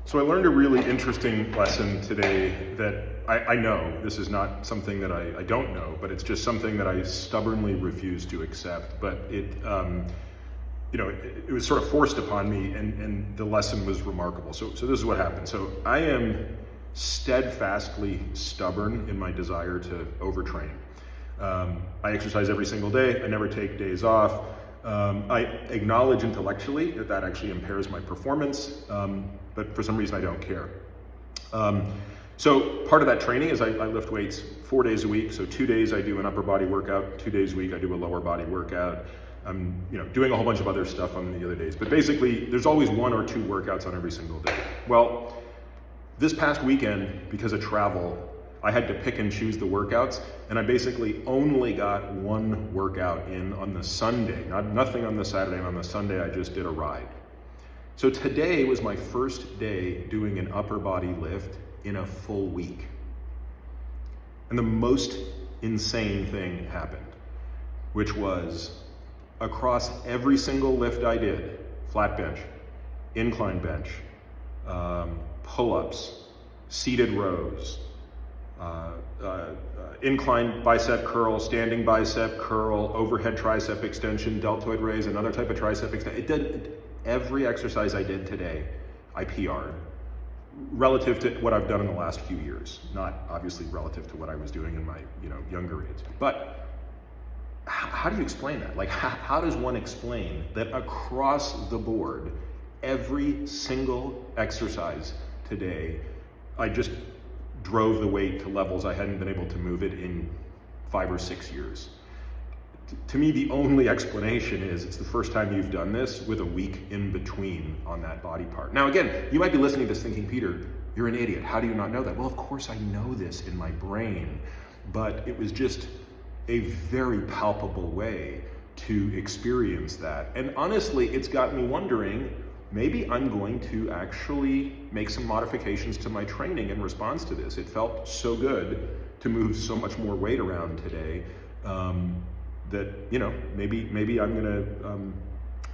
So I learned a really interesting lesson today that I know this is not something that I don't know, but it's just something that I stubbornly refuse to accept. But it was sort of forced upon me, and the lesson was remarkable. So this is what happened. So I am steadfastly stubborn in my desire to overtrain. I exercise every single day. I never take days off. I acknowledge intellectually that actually impairs my performance, but for some reason I don't care. So part of that training is I lift weights 4 days a week. So 2 days I do an upper body workout, 2 days a week I do a lower body workout. I'm doing a whole bunch of other stuff on the other days, but basically there's always 1 or 2 workouts on every single day. Well, this past weekend, because of travel, I had to pick and choose the workouts, and I basically only got 1 workout in on the Sunday, nothing on the Saturday, and on the Sunday I just did a ride. So today was my first day doing an upper body lift in a full week. And the most insane thing happened, which was across every single lift I did, flat bench, incline bench, pull-ups, seated rows, incline bicep curl, standing bicep curl, overhead tricep extension, deltoid raise, another type of tricep extension. Every exercise I did today, I PR'd relative to what I've done in the last few years, not obviously relative to what I was doing in my younger age. But how do you explain that? Like, how does one explain that across the board, every single exercise today, I just drove the weight to levels I hadn't been able to move it in 5 or 6 years? To me, the only explanation is it's the first time you've done this with a week in between on that body part. Now, again, you might be listening to this thinking, Peter, you're an idiot. How do you not know that? Well, of course I know this in my brain, but it was just a very palpable way to experience that. And honestly, it's got me wondering, maybe I'm going to actually make some modifications to my training in response to this. It felt so good to move so much more weight around today that maybe I'm going to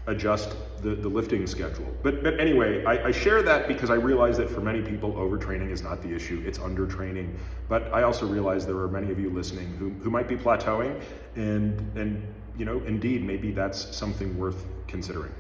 adjust the lifting schedule. But anyway, I share that because I realize that for many people, overtraining is not the issue, it's undertraining. But I also realize there are many of you listening who might be plateauing, and indeed, maybe that's something worth considering.